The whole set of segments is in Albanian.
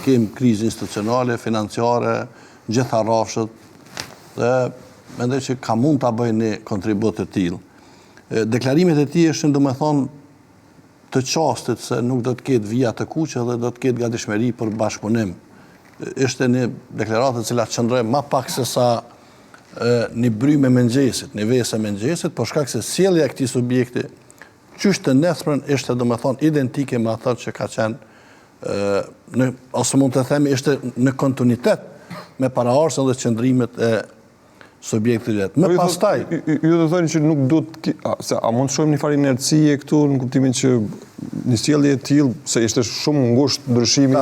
kem krizë institucionale, financiare, gjitha rrafshët, dhe mendoj që ka mund ta bëjë një kontribut të tillë. Deklarimet e tij ishin domethënë të qastit se nuk do të ketë vija të kuqe dhe do të ketë gatishmëri për bashkëpunim. Ishte një deklaratë e cila qëndroi më pak se sa një brymë e mëngjesit, një vesë e mëngjesit, por shkak se sjellja e këtij subjekti qysh të nesërmen ishte domethënë identike me atë që ka qenë ose mund të themi ishte në kontinuitet me paraqarsjen dhe qëndrimet e subjektit vetë. Më pastaj ju do thoni që nuk duhet a mund të shohim një farë inercie këtu në kuptimin që një sjellje e tillë se ishte shumë ngushtë ndryshimi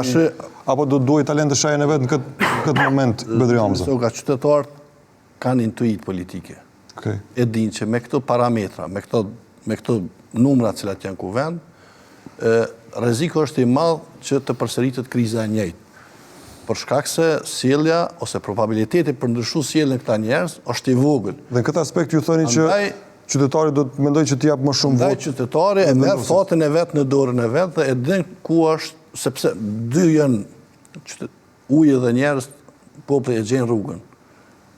apo do duhet talent të shajën e vet në këtë moment Bedri Hamza. Ka qytetarët kanë intuit politike. E dinë që me këto parametra, me këto numra të cilat janë kuvend, rreziku është i madh që të përsëritet kriza e njëjtë. Për shkak se sjellja ose probabiliteti për ndryshu sjelljen e këta njerëz është i vogël. Dhe në këtë aspekt ju thoni që qytetari do të mendojë që t'i jap më shumë votë. Qytetari e merr fatin e vet në dorën e vet dhe e din ku është, sepse dy janë uji dhe njerëz, populli e gjen rrugën.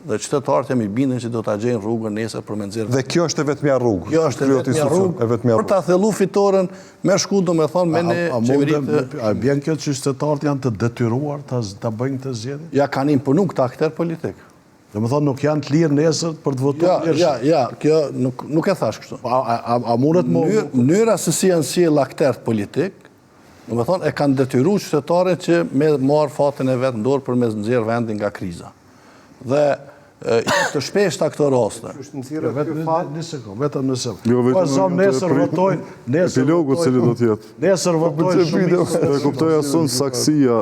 Dhe qytetarët jam i bindën që do ta gjejnë rrugën nesër për me nxjerrë. Dhe kjo është e vetmja rrugë. Kjo është e vetmja rrugë. Për ta thelluar fitoren me shku domethënë me një qeveri të. A bën kjo që qytetarët janë të detyruar ta bëjnë këtë zgjedhje? Ja kanë imponu këta aktor politik. Domethënë nuk janë të lirë nesër për të votuar. Ja, kjo nuk e thash kështu. A mundet mënyra se si janë sjell aktor politik, domethënë e kanë detyruar qytetarët që me marr fatin e vet në dorë për me nxjerr vendin nga kriza. Dhe të shpeshta këto raste. Vetëm nëse. Nesër votojnë. Epilogu cili do t'jetë. Nesër votojnë shumicë. E kuptoj asun saksia.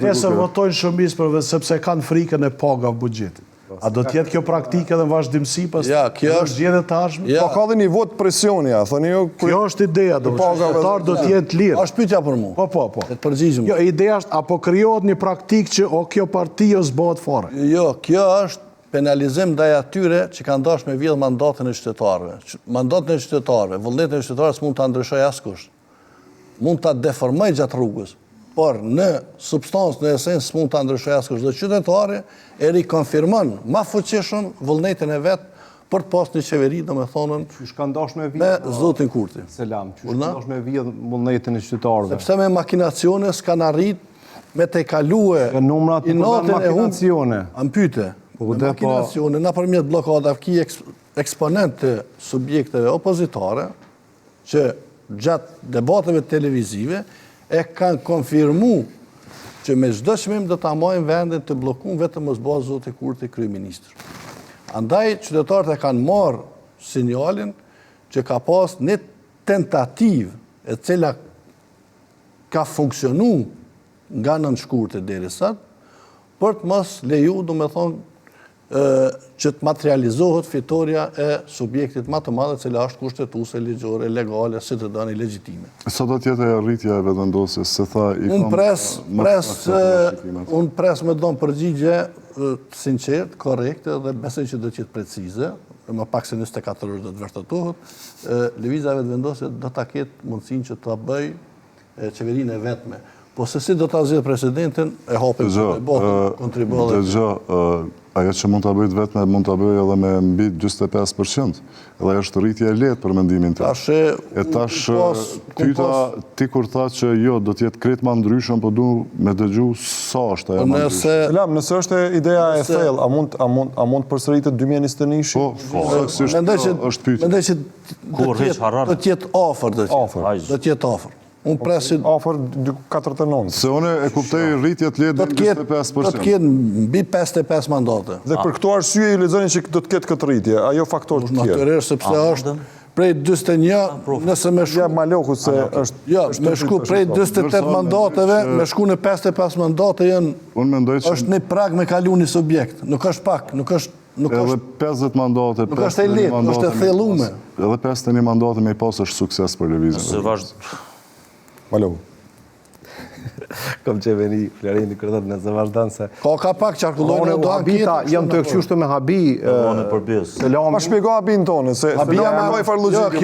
Nesër votojnë shumicë sepse kanë frikën e pagave buxhetit. A do t'jetë kjo praktike dhe në vazhdimsi pas? Ja, kjo është zgjedhje të ardhshme. Po ka dhe një vot presioni, a thoni ju. Kjo është ideja, qytetarët do t'jenë lirë. Është pyetja për mua. Po. Të përgjigjem. Jo, ideja është apo krijohet një praktikë që kjo parti s'bëhet fare. Jo, kjo është penalizim ndaj atyre që kanë dashur me vjedh mandatin e qytetarëve. Mandatin e qytetarëve, vullnetin e qytetarëve s'mund ta ndryshojë askush. Mund ta deformoj gjatë rrugës, por në substancë, në esencë s'mund ta ndryshojë askush. Dhe qytetari e rikonfirmon më fuqishëm vullnetin e vet për të pasur një qeveri, domethënë, Qysh kanë dashur me vjedh me zotin Kurti. Selam, qysh kanë dashur me vjedh vullnetin e qytetarëve. Sepse me makinacione s'kan arrit me të kalue numrat e makinacione. Am pyete. Makinacione nëpërmjet bllokadave ki eksponent të subjekteve opozitare që gjatë debateve televizive e kanë konfirmu që me çdo çmim do ta marrin vendin të bllokuar vetëm mos bëhet zoti Kurti kryeministër. Andaj qytetarët e kanë marrë sinjalin që ka pas një tentativë e cila ka funksionuar nga nënshkurtë deri sot për të mos leju, domethënë, që të materializohet fitoria e subjektit më të madh, e cila është kushtetuese, ligjore, legale, si të dani legjitime. Sa do t'jetë arritja e vetëvendosjes, se tha i Unë pres me don përgjigje sinqert, korrekte dhe besoj që do të jetë precize, më pak se 24 orë do të vërtetohet. Lëvizja e vetëvendosjes do ta ketë mundësinë që ta bëjë qeverinë e vetme. Po se si do ta zgjidhë presidentin, e hapim kontribuar. Ajo që mund ta bëjë vetëm mund ta bëjë edhe me mbi 45%. Edhe është rritje e lehtë për mendimin tim. Ti kur tha që jo do të jetë krejt më ndryshëm, po du me dëgju sa është ajo më ndryshëm. Nëse është ideja e thellë, a mund përsëritet 2021? Mendoj që do të jetë afër, do të jetë afër. Unë presin afër 4-9. Se unë e kuptoj rritjet lehtë deri në 45%. Do të ketë mbi 55 mandate. Dhe për këto arsye ju lexoni që do të ketë këtë rritje, ajo faktor të tjerë. Natyrisht sepse është prej 41, nëse më shku Maloku se është. Jo, më shku prej 48 mandateve, më shku në 55 mandate janë. Unë mendoj që është një prag me kalu një subjekt. Nuk është pak, nuk është edhe 50 mandate, nuk është e lehtë, është e thelluar. Edhe 51 mandate me pas është sukses për lëvizjen. Malo. Kom qeveni, Flerini kërët nëse vazhdan se... Ka pak qarkullojnë në do Habita, anketë. jam të kështu me habi... Pa shpjego habin tonë, se Habia me loj farë logjike.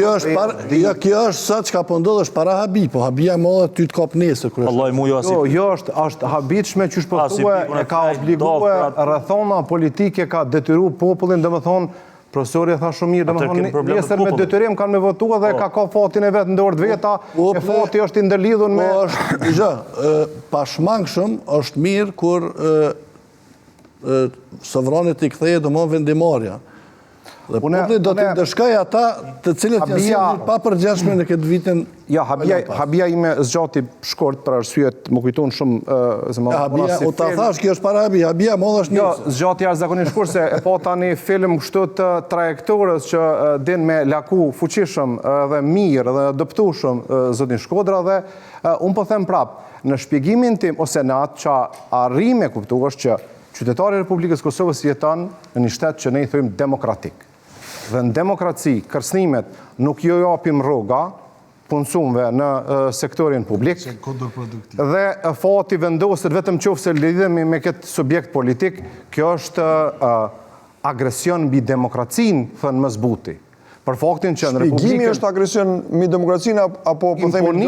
Kjo është sot që ka pëndodhë është para habi, po habia më dhe ty të kap nesë. Allah mu jo asi. Jo, është habitshme që shpëtue, e ka obligue, rrethona politike, ka detyru popullin, dhe më thonë, profesori tha shumë mirë, dhe më thonë, nesër me detyrim kanë me votua dhe ka fatin e vetë në dorë veta, e fati është i ndërlidhun me... Pashmangshëm është mirë kur sovranit i ktheje do më vendimarja. Dhe populli do të ndëshkaj ata të cilët janë si pa përgjeshme në këtë vitin. Ja, habia ime zgjati shkort për arsyet, më kujton shumë... U ta thash, kjo është para habia modh është Jo, njësë. zgjati jashtëzakonisht shkurt se e pa tani film kështu të trajektorës që din me laku fuqishëm dhe mirë dhe dëptushëm zotin Shkodra dhe unë po them prap, në shpjegimin tim ose në atë që arrim e kuptu është që qytetari i Republikës Kosovës jeton në një shtet që ne i thojmë demokratik. Dhe në demokraci, kërcënimet nuk jo japim rroga punësumve në sektorin publik dhe fati vendoset vetëm qoftë se lidhemi me këtë subjekt politik, kjo është agresion mbi demokracinë, thënë më zbuti. Për faktin që në Republikën... Shpjegimi është agresion mbi demokracinë, apo po themi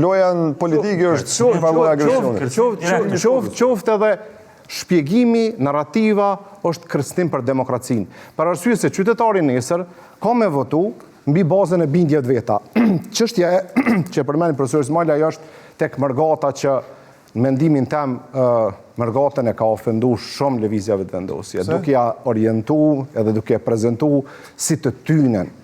lojan politike është një farë agresioni? Qoftë edhe shpjegimi, narrativa është kërcënim për demokracinë. Për arsye se qytetari nesër ka me votu mbi bazën e bindjeve veta. Çështja që përmend profesori Ismail ajo është tek Mërgata që në mendimin tem Mërgatën e ka ofendu shumë lëvizjave të vendosje, duke ja orientu edhe duke prezentu si të tynen.